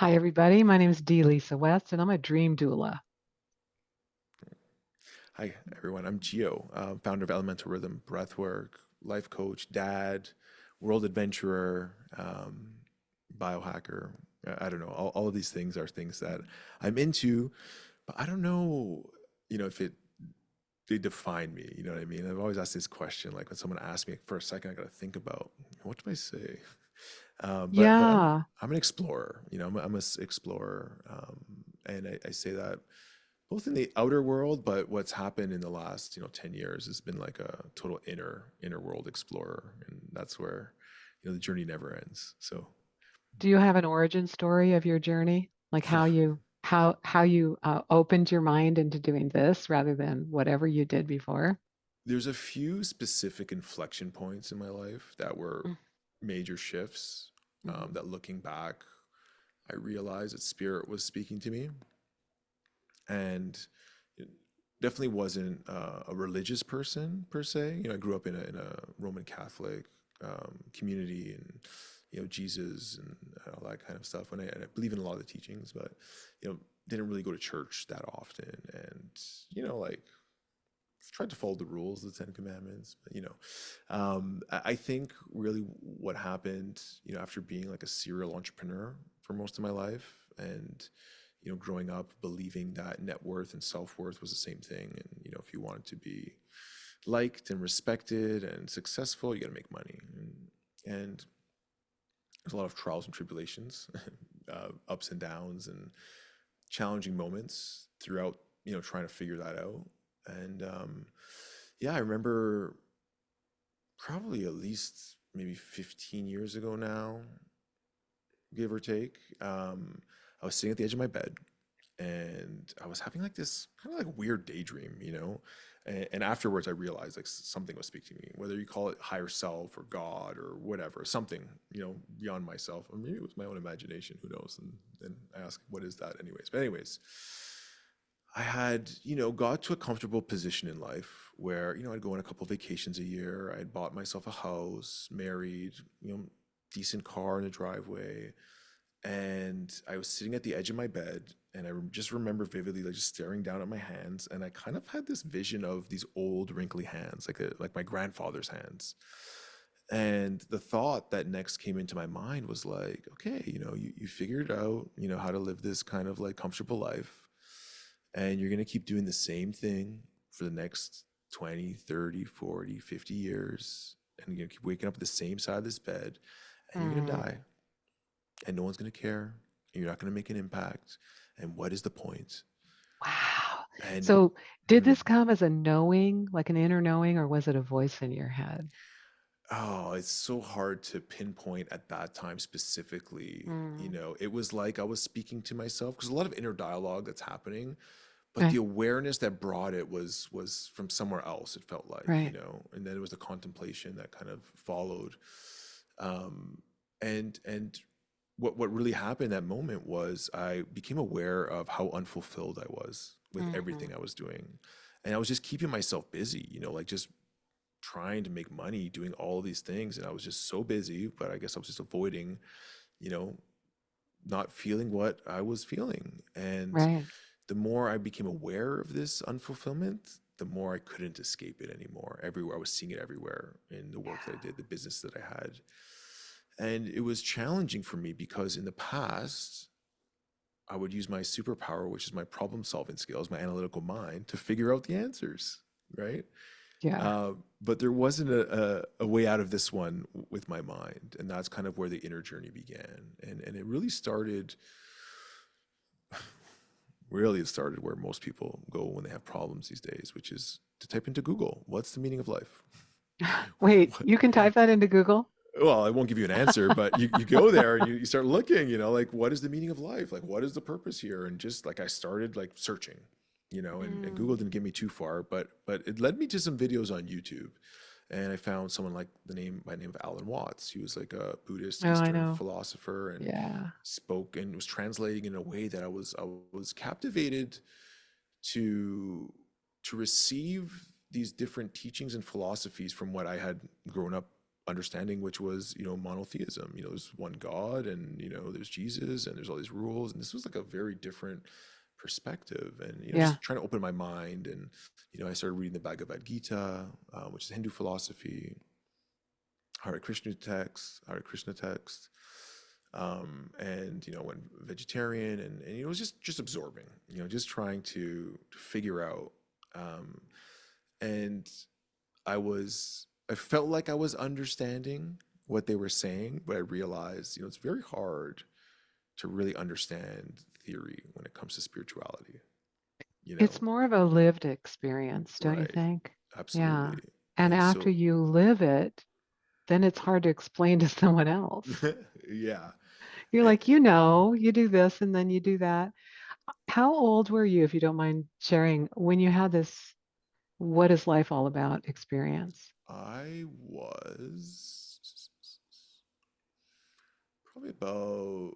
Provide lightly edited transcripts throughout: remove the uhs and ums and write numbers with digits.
Hi, everybody. My name is Dee Lisa West, and I'm a dream doula. Hi, everyone. I'm Gio, founder of Elemental Rhythm Breathwork, life coach, dad, world adventurer, biohacker. I don't know. All of these things are things that I'm into, but I don't know, if they define me. You know what I mean? I've always asked this question, like when someone asks me for a second, I got to think about what do I say. But Yeah. I'm an explorer. I'm a explorer, and I say that both in the outer world, but what's happened in the last 10 years has been like a total inner world explorer, and that's where the journey never ends. So Do you have an origin story of your journey? Like how you opened your mind into doing this rather than whatever you did before? there's a few specific inflection points in my life that were major shifts, Mm-hmm. that looking back I realized that spirit was speaking to me. And it definitely wasn't a religious person per se. I grew up in a Roman Catholic community, and Jesus and all that kind of stuff. And I believe in a lot of the teachings, but didn't really go to church that often, and like tried to follow the rules of the Ten Commandments. But I think really what happened, after being like a serial entrepreneur for most of my life, and growing up believing that net worth and self worth was the same thing, and if you wanted to be liked and respected and successful, you got to make money, and there's a lot of trials and tribulations, ups and downs, and challenging moments throughout, trying to figure that out. And yeah, I remember probably at least maybe 15 years ago now, give or take. I was sitting at the edge of my bed, and I was having like this kind of like weird daydream, and afterwards I realized like something was speaking to me, whether you call it higher self or God or whatever, something, beyond myself. Or maybe it was my own imagination, who knows? And then I asked, what is that anyways? But anyways, I had, got to a comfortable position in life where, I'd go on a couple vacations a year. I'd bought myself a house, married, decent car in the driveway. And I was sitting at the edge of my bed, and just remember vividly, like just staring down at my hands. And I kind of had this vision of these old wrinkly hands, like my grandfather's hands. And the thought that next came into my mind was like, okay, you figured out, how to live this kind of like comfortable life, and you're going to keep doing the same thing for the next 20, 30, 40, 50 years. And you're going to keep waking up at the same side of this bed, and you're going to Mm. die, and no one's going to care. And you're not going to make an impact. And what is the point? Wow. And So, did hmm, this come as a knowing, like an inner knowing, or was it a voice in your head? oh, it's so hard to pinpoint at that time specifically. Mm. It was like I was speaking to myself, because a lot of inner dialogue that's happening, but the Right. awareness that brought it was from somewhere else, it felt like, Right. and then it was the contemplation that kind of followed. um and what really happened in that moment was I became aware of how unfulfilled I was with Hmm. everything I was doing, and I was just keeping myself busy, like just trying to make money doing all these things, and I was just so busy, but I guess I was just avoiding, you know not feeling what I was feeling. And Right. the more I became aware of this unfulfillment, the more I couldn't escape it anymore. Everywhere I was seeing it everywhere in the work that I did, the business that I had. And it was challenging for me because in the past, I would use my superpower, which is my problem solving skills, my analytical mind, to figure out the answers, right? Yeah. But there wasn't a way out of this one with my mind. And that's kind of where the inner journey began. And it really started where most people go when they have problems these days, which is to type into Google, what's the meaning of life? Wait, What? you can type that into Google? Well, I won't give you an answer, but you go there and you start looking, like, what is the meaning of life? Like, what is the purpose here? And just like I started like searching, and Google Mm. didn't get me too far, but it led me to some videos on YouTube. And I found someone like by the name of Alan Watts. He was like a Buddhist Oh, I Eastern know. philosopher, and Yeah. spoke and was translating in a way that I was captivated to receive these different teachings and philosophies from what I had grown up understanding, which was, monotheism. There's one God, and there's Jesus, and there's all these rules, and this was like a very different perspective. And Yeah. just trying to open my mind. And I started reading the Bhagavad Gita, which is Hindu philosophy, Hare Krishna text, and went vegetarian, and it was just absorbing, just trying to figure out, um, and I felt like I was understanding what they were saying, but I realized, it's very hard to really understand theory when it comes to spirituality, you It's know? more of a lived experience, don't you Right. think? Yeah. Absolutely. And And after so, you live it, then it's hard to explain to someone else. yeah. You're Eh, like, you do this and then you do that. How old were you, if you don't mind sharing, when you had this what is life all about experience? I was probably about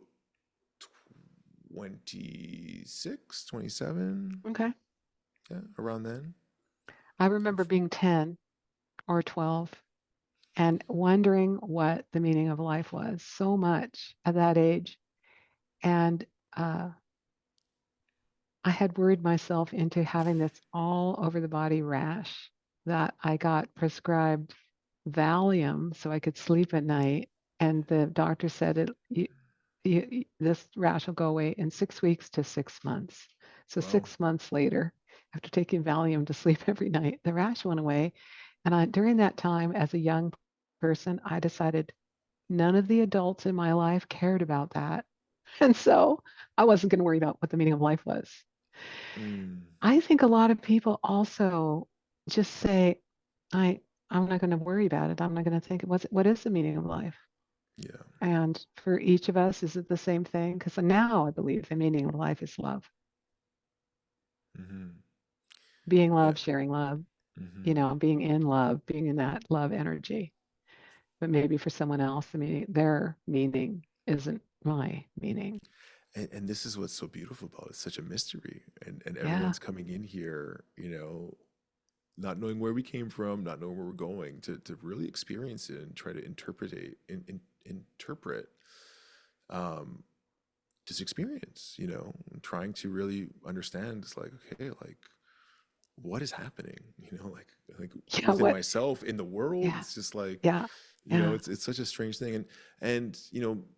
26, 27. Okay. Yeah, around then. I remember being 10 or 12 and wondering what the meaning of life was so much at that age. And uh, I had worried myself into having this all over the body rash that I got prescribed Valium so I could sleep at night. And the doctor said this rash will go away in 6 weeks to 6 months. So Wow. 6 months later, after taking Valium to sleep every night, the rash went away. And during that time, as a young person, I decided none of the adults in my life cared about that. And so I wasn't going to worry about what the meaning of life was. Mm, I think a lot of people also just say, I I'm not going to worry about it. I'm not going to think what is the meaning of life? yeah. And for each of us, is it the same thing? Because now I believe the meaning of life is love, Mm-hmm. being Yeah. love, sharing love, Mm-hmm. being in love, being in that love energy. But maybe for someone else, their meaning isn't my meaning. And this is what's so beautiful about it. It's such a mystery. And Yeah. everyone's coming in here, not knowing where we came from, not knowing where we're going, to really experience it and try to interpret, um, this experience, and trying to really understand. It's like, okay, like, what is happening, like Yeah. within What? myself, in the world. Yeah. It's just like, Yeah. Yeah. it's such a strange thing. And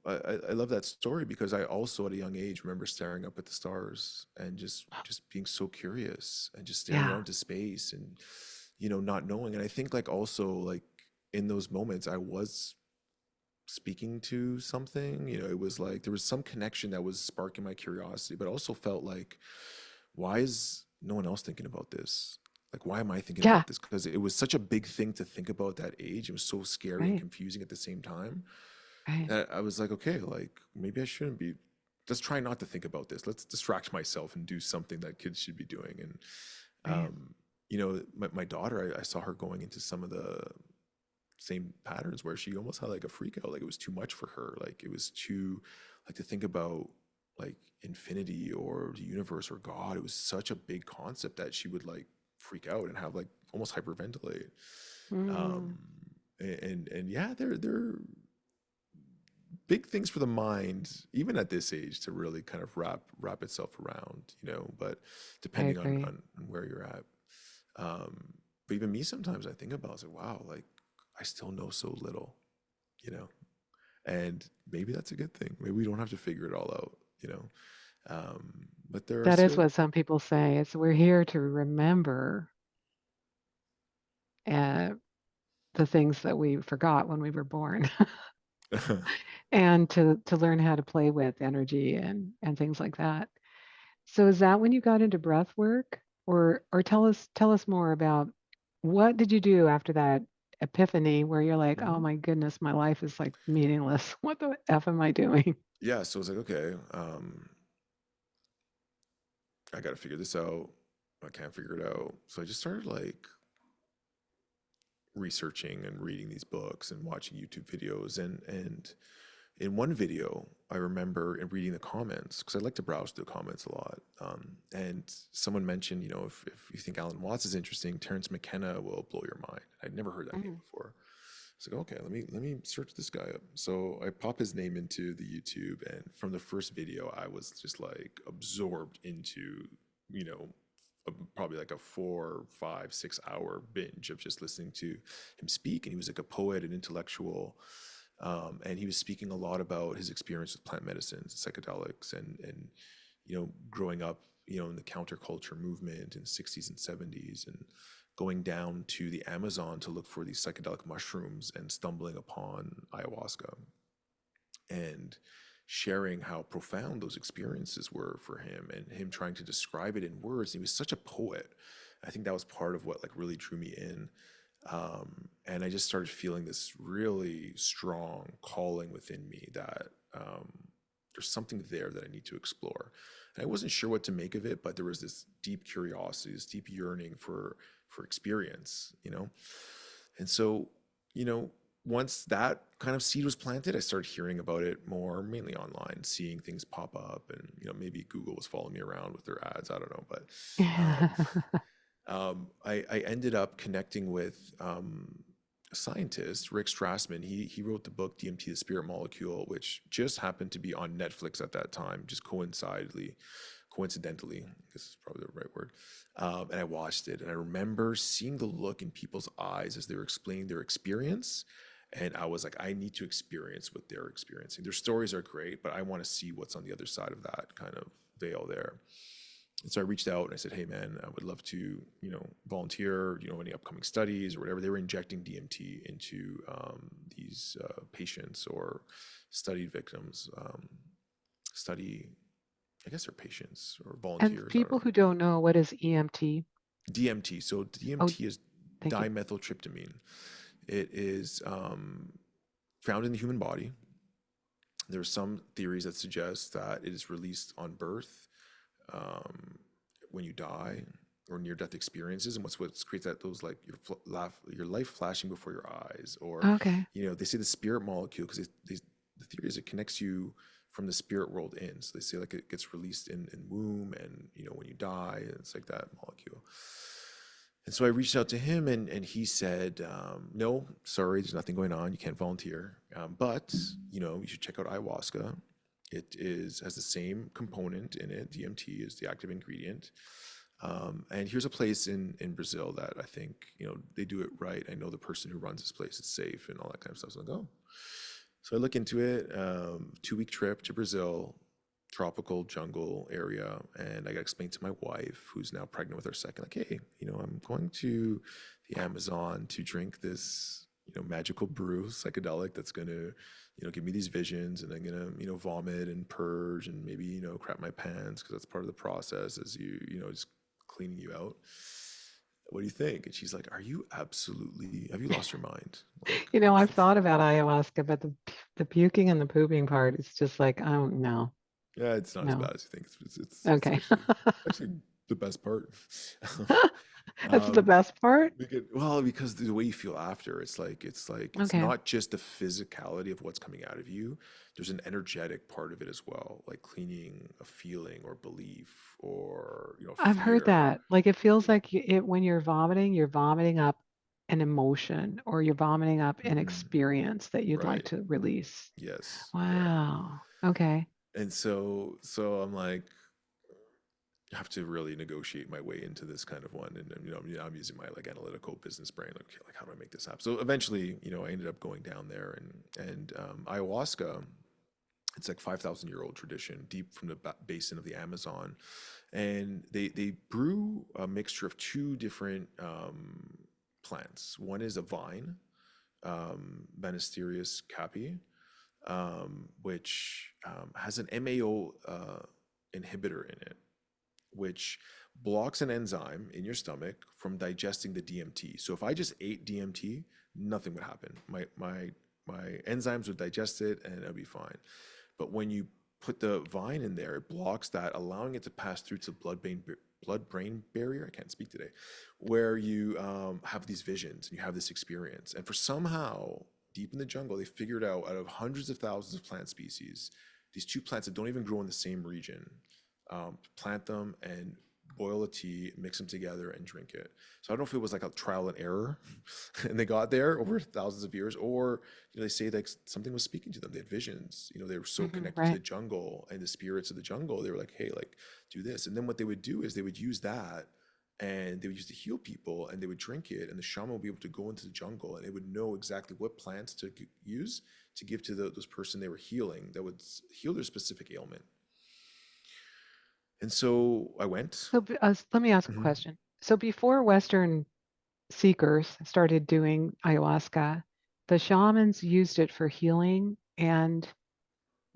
I love that story because I also at a young age remember staring up at the stars and just being so curious and just staring out Yeah. into space, and not knowing. And I think like also like in those moments I was speaking to something. It was like there was some connection that was sparking my curiosity, but also felt like, why is no one else thinking about this? Like, why am I thinking Yeah. about this? Because it was such a big thing to think about at that age. It was so scary and Right. confusing at the same time Right. that I was like, okay, like maybe I shouldn't be. Let's try not to think about this. Let's distract myself and do something that kids should be doing. And Right. my daughter, I saw her going into some of the same patterns where she almost had like a freak out. Like it was too much for her. Like it was too, like to think about like infinity or the universe or God. It was such a big concept that she would like freak out and have like almost hyperventilate. Mm, Um, and yeah, they're big things for the mind, even at this age, to really kind of wrap itself around, but I depending on, agree. on where you're at. Um, but even me, sometimes I think about, I was like, wow, like I still know so little, you know, and maybe that's a good thing. Maybe we don't have to figure it all out, but there are That is still, what some people say. It's we're here to remember uh, the things that we forgot when we were born, and to learn how to play with energy and things like that. So is that when you got into breath work, or tell us more about what did you do after that epiphany where you're like, oh Mhm. my goodness, my life is like meaningless. What the F am I doing? Yeah. So it's like, okay, I got to figure this out. I can't figure it out. So I just started like researching and reading these books and watching YouTube videos. And in one video, I remember in reading the comments, because I like to browse through the comments a lot. And someone mentioned, if you think Alan Watts is interesting, Terrence McKenna will blow your mind. I'd never heard that name Mm, before. It's like, okay, let me search this guy up. So I pop his name into the YouTube, and from the first video, I was just like absorbed into, you know, probably like a 4, 5, 6 hour binge of just listening to him speak. And he was like a poet and intellectual, and he was speaking a lot about his experience with plant medicines, psychedelics, and growing up, in the counterculture movement in the 60s and 70s, and going down to the Amazon to look for these psychedelic mushrooms and stumbling upon ayahuasca and sharing how profound those experiences were for him and him trying to describe it in words. He was such a poet. I think that was part of what like really drew me in. And I just started feeling this really strong calling within me that there's something there that I need to explore. And I wasn't sure what to make of it, but there was this deep curiosity, this deep yearning for experience, And so, you know, once that kind of seed was planted, I started hearing about it more, mainly online, seeing things pop up, and maybe Google was following me around with their ads. I don't know, but um, I ended up connecting with a scientist, Rick Strassman. He wrote the book DMT: The Spirit Molecule, which just happened to be on Netflix at that time, just coincidentally, this is probably the right word. And I watched it, and I remember seeing the look in people's eyes as they were explaining their experience. And I was like, I need to experience what they're experiencing. Their stories are great, but I want to see what's on the other side of that kind of veil there. And so I reached out and I said, hey man, I would love to, volunteer, any upcoming studies or whatever. They were injecting DMT into these patients or studied victims, study, I guess they're patients or And volunteers. I don't people know. who don't know, what is EMT? DMT. So Oh, DMT is thank you. dimethyltryptamine. It is found in the human body. There are some theories that suggest that it is released on birth, um, when you die, or near death experiences, and what creates that those like your life flashing before your eyes, or Okay. they say the spirit molecule because the theory is it connects you from the spirit world in. So they say like it gets released in womb, and when you die, it's like that molecule. And so I reached out to him, and he said, no, sorry, there's nothing going on. You can't volunteer. But, you should check out ayahuasca. It has the same component in it. DMT is the active ingredient. And here's a place in Brazil that I think, they do it right. I know the person who runs this place. It's safe and all that kind of stuff. So I go. So I look into it, 2-week trip to Brazil, tropical jungle area. And I got explained to my wife, who's now pregnant with our second, like, hey, I'm going to the Amazon to drink this, magical brew, psychedelic that's going to, give me these visions, and I'm going to, vomit and purge and maybe, crap my pants because that's part of the process as just cleaning you out. What do you think? And she's like, have you lost your mind? I've thought about ayahuasca, but the puking and the pooping part is just like, oh no, Yeah, it's not as no. bad as you think. It's Okay. actually the best part. That's the um, best part? because the way you feel after, it's like it's Okay. not just the physicality of what's coming out of you. There's an energetic part of it as well, like cleaning a feeling or belief or I've heard fear. that. Like it feels Yeah. like when you're vomiting up an emotion or you're vomiting up an Hmm. experience that you'd like Right. to release. Yes. Yeah. Wow. Okay. And so I'm like, have to really negotiate my way into this kind of one. And I'm using my like analytical business brain, like, okay, like how do I make this happen? So eventually, I ended up going down there, and ayahuasca. It's like 5,000-year-old tradition, deep from the basin of the Amazon, and they brew a mixture of two different plants. One is a vine, Banisterius capi, which has an MAO inhibitor in it, which blocks an enzyme in your stomach from digesting the DMT. So if I just ate DMT, nothing would happen. My enzymes would digest it and it'd be fine. But when you put the vine in there, it blocks that, allowing it to pass through to blood-brain barrier. I can't speak today, where you have these visions and you have this experience. And for somehow, deep in the jungle, they figured out of hundreds of thousands of plant species, these two plants that don't even grow in the same region, plant them and boil a tea, mix them together, and drink it. So I don't know if it was like a trial and error, and they got there over thousands of years, or they say like something was speaking to them. They had visions. They were so connected to Right. the jungle and the spirits of the jungle. They were like, hey, like do this, and then what they would do is they would use that. And they would use to heal people, and they would drink it, and the shaman would be able to go into the jungle, and they would know exactly what plants to use to give to those person they were healing that would heal their specific ailment. And so I went. So let me ask a Mhm. question. So before Western seekers started doing ayahuasca, the shamans used it for healing and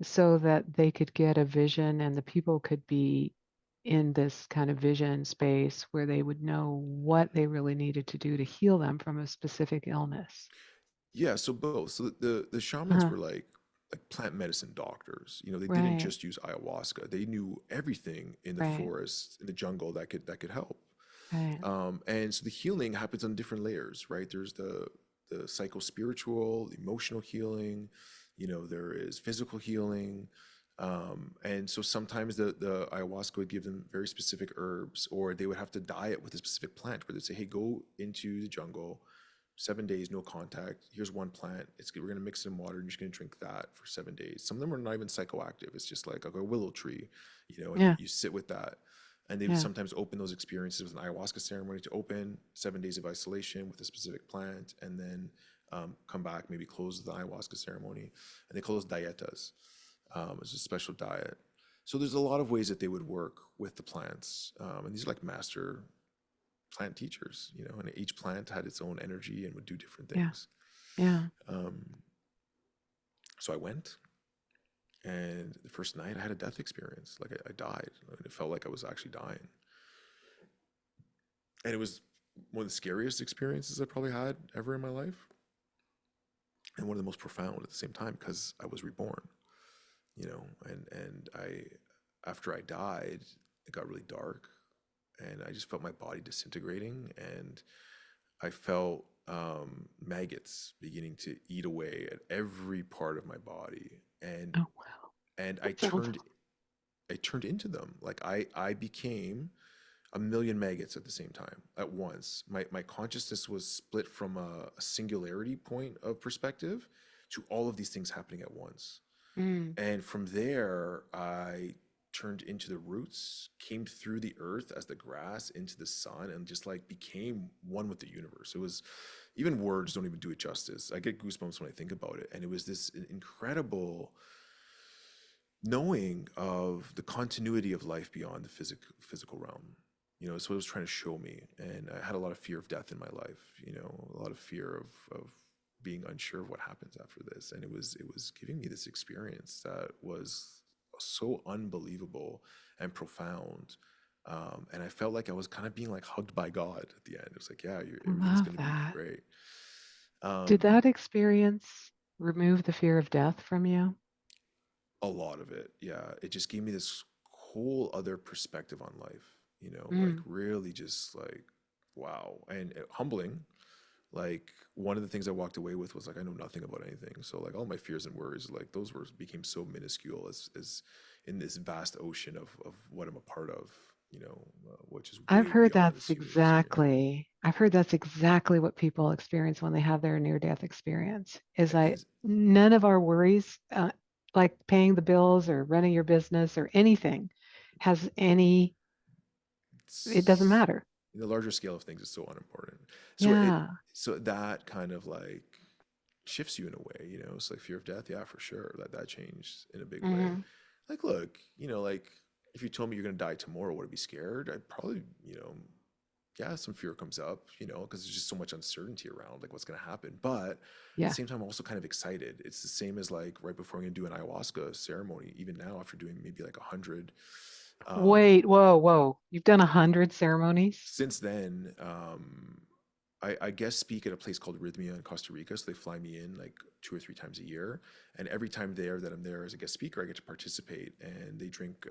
so that they could get a vision and the people could be in this kind of vision space where they would know what they really needed to do to heal them from a specific illness. Yeah, so both. So the shamans Uh-huh. were like plant medicine doctors. They didn't Right, just use ayahuasca. They knew everything in the right, forest, in the jungle that could help. right. And so the healing happens on different layers, right? There's the psycho spiritual, emotional healing. There is physical healing. And so sometimes the ayahuasca would give them very specific herbs, or they would have to diet with a specific plant where they'd say, hey, go into the jungle, 7 days, no contact. Here's one plant. We're going to mix it in water and you're just going to drink that for 7 days. Some of them are not even psychoactive. It's just like a willow tree, and you, Yeah, you sit with that. And they would yeah, sometimes open those experiences with an ayahuasca ceremony to open 7 days of isolation with a specific plant, and then come back, maybe close the ayahuasca ceremony. And they call those dietas. It's a special diet. So there's a lot of ways that they would work with the plants. And these are like master plant teachers, and each plant had its own energy and would do different yeah, things. yeah. Um, so I went, and the first night I had a death experience. Like I died, and it felt like I was actually dying. And it was one of the scariest experiences I probably had ever in my life, and one of the most profound at the same time because I was reborn. And after I died, it got really dark, and I just felt my body disintegrating, and I felt maggots beginning to eat away at every part of my body, and Oh, wow. and I That sounds, turned I turned into them. Like I became a million maggots at the same time at once. My consciousness was split from a singularity point of perspective to all of these things happening at once. mm, And from there, I turned into the roots, came through the earth as the grass into the sun, and just like became one with the universe. It was, even words don't even do it justice. I get goosebumps when I think about it. And it was this incredible knowing of the continuity of life beyond the physical realm. It's what it was trying to show me. And I had a lot of fear of death in my life, a lot of fear of being unsure of what happens after this. And it was giving me this experience that was so unbelievable and profound. And I felt like I was kind of being like hugged by God at the end. It was like, yeah, I everything's love going to be that. great. Did Um, that experience remove the fear of death from you? A lot of it, yeah. It just gave me this whole other perspective on life, like Mm, really just like, wow. And humbling. Like one of the things I walked away with was like, I know nothing about anything. So like all my fears and worries, like those were became so minuscule as in this vast ocean of what I'm a part of, which is way beyond this human experience. I've heard that's exactly what people experience when they have their near-death experience. Is I Is none of our worries, like paying the bills or running your business or anything, has any. It doesn't it's matter. the larger scale of things is so unimportant. So it Yeah. so that kind of like shifts you in a way, It's like fear of death, yeah, for sure. That changed in a big way. Hmm. Like, look, like if you told me you're gonna die tomorrow, would I be scared? I'd probably, yeah, some fear comes up, because there's just so much uncertainty around like what's gonna happen. But at the Yeah. same time, I'm also kind of excited. It's the same as like right before I'm gonna do an ayahuasca ceremony, even now after doing maybe like 100. Um, Wait. Whoa. Whoa. You've done 100 ceremonies? since then, I guess speak at a place called Rhythmia in Costa Rica. So they fly me in like 2 or 3 times a year. And every time there that I'm there as a guest speaker, I get to participate. And they drink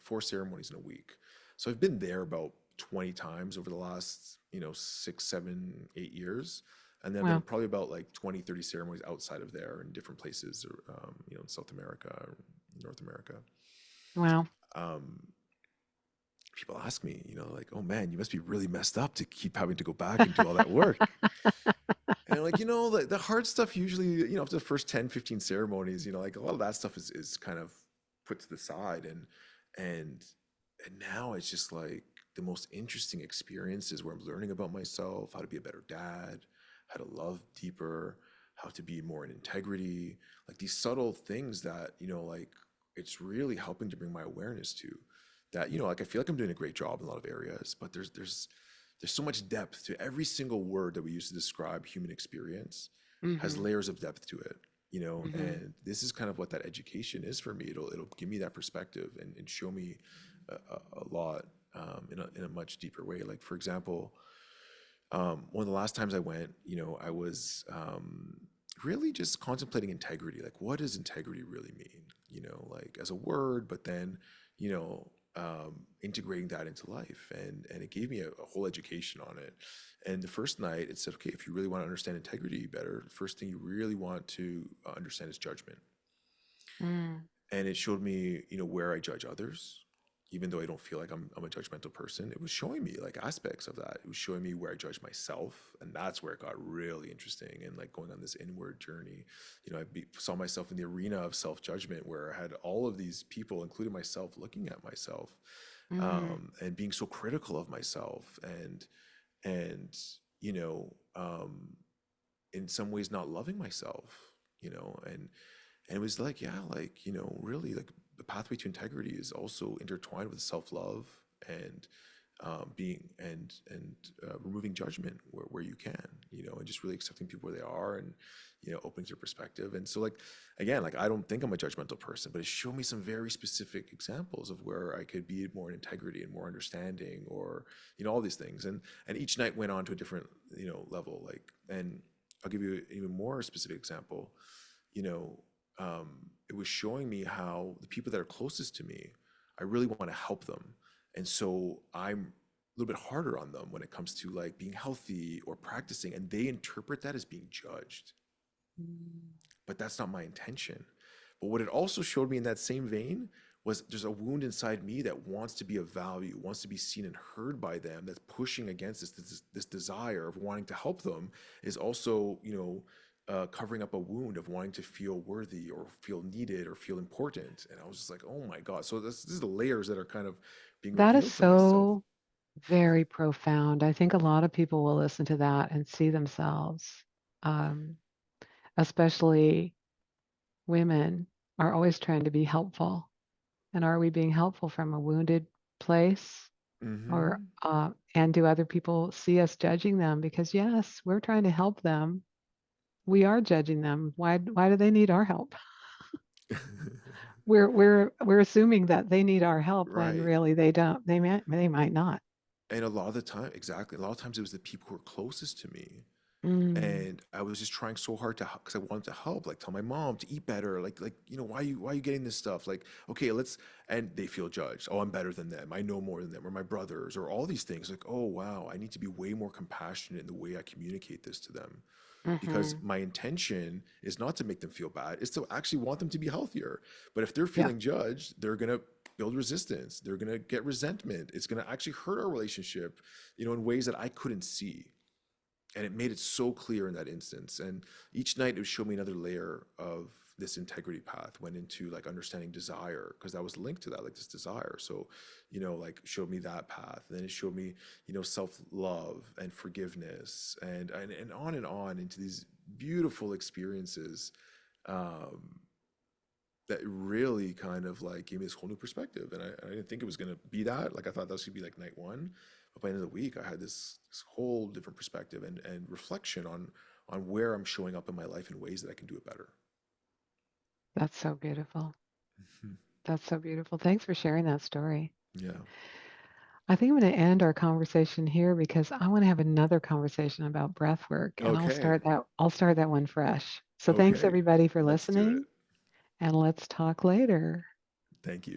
4 ceremonies in a week. So I've been there about 20 times over the last, 6, 7, 8 years. And then I've done Wow. probably about like 20, 30 ceremonies outside of there in different places, or, in South America or North America. Wow. Um, people ask me, like, oh man, you must be really messed up to keep having to go back and do all that work. And like, the hard stuff usually, after the first 10, 15 ceremonies, like a lot of that stuff is kind of put to the side. And and now it's just like the most interesting experiences where I'm learning about myself, how to be a better dad, how to love deeper, how to be more in integrity, like these subtle things that, like it's really helping to bring my awareness to that, like I feel like I'm doing a great job in a lot of areas, but there's so much depth to every single word that we use to describe human experience has Mhm. layers of depth to it, Mhm. and this is kind of what that education is for me. It'll give me that perspective and show me a lot in a much deeper way. Like for example, one of the last times I went, I was really just contemplating integrity. Like, what does integrity really mean? Like as a word, but then, integrating that into life, and it gave me a whole education on it. And the first night, it said, okay, if you really want to understand integrity better, the first thing you really want to understand is judgment. Mm. And it showed me, where I judge others, even though I don't feel like I'm a judgmental person. It was showing me like aspects of that. It was showing me where I judge myself, and that's where it got really interesting and like going on this inward journey. Saw myself in the arena of self judgment, where I had all of these people, including myself, looking at myself, Mhm. and being so critical of myself, and you know um, in some ways not loving myself, and it was like, yeah, like, really, like the pathway to integrity is also intertwined with self-love and being and removing judgment where you can, and just really accepting people where they are, and opening to their perspective. And so, like, again, like I don't think I'm a judgmental person, but it showed me some very specific examples of where I could be more in integrity and more understanding, or all these things. And each night went on to a different level. Like, and I'll give you an even more specific example. you know, it was showing me how the people that are closest to me, I really want to help them. And so I'm a little bit harder on them when it comes to like being healthy or practicing, and they interpret that as being judged. Mm. But that's not my intention. But what it also showed me in that same vein was there's a wound inside me that wants to be of value, wants to be seen and heard by them, that's pushing against this desire of wanting to help them, is also, covering up a wound of wanting to feel worthy or feel needed or feel important. And I was just like, oh my God. So this is the layers that are kind of being That is revealed to myself. so very profound. I think a lot of people will listen to that and see themselves, um, especially women are always trying to be helpful. And are we being helpful from a wounded place? Or Hmm. and do other people see us judging them? Because yes, we're trying to help them. We are judging them. Why do they need our help? We're assuming that they need our help when Right. really they don't. They might not. And a lot of the time, exactly, a lot of times it was the people who were closest to me. Mm, And I was just trying so hard to because I wanted to help, like tell my mom to eat better, like why are you getting this stuff? Like, okay, let's, and they feel judged. Oh, I'm better than them. I know more than them, or my brothers, or all these things. Like, oh wow, I need to be way more compassionate in the way I communicate this to them, because mm-hmm. my intention is not to make them feel bad. It's to actually want them to be healthier. But if they're Yeah, feeling judged, they're gonna build resistance. They're gonna get resentment. It's gonna actually hurt our relationship, in ways that I couldn't see. And it made it so clear in that instance. And each night it would show me another layer of this integrity path, went into like understanding desire, because that was linked to that, like this desire. So, like showed me that path. And then it showed me, self-love and forgiveness, and on into these beautiful experiences, um, that really kind of like gave me this whole new perspective. And I didn't think it was going to be that. Like I thought that was going to be like night one, but by the end of the week, I had this whole different perspective and reflection on where I'm showing up in my life in ways that I can do it better. that's so beautiful. Mhm. That's so beautiful. Thanks for sharing that story. Yeah. I think I'm going to end our conversation here because I want to have another conversation about breath work, and I'll Okay. start that I'll start that one fresh. So thanks Okay. everybody for Let's do listening, it. and let's talk later. Thank you.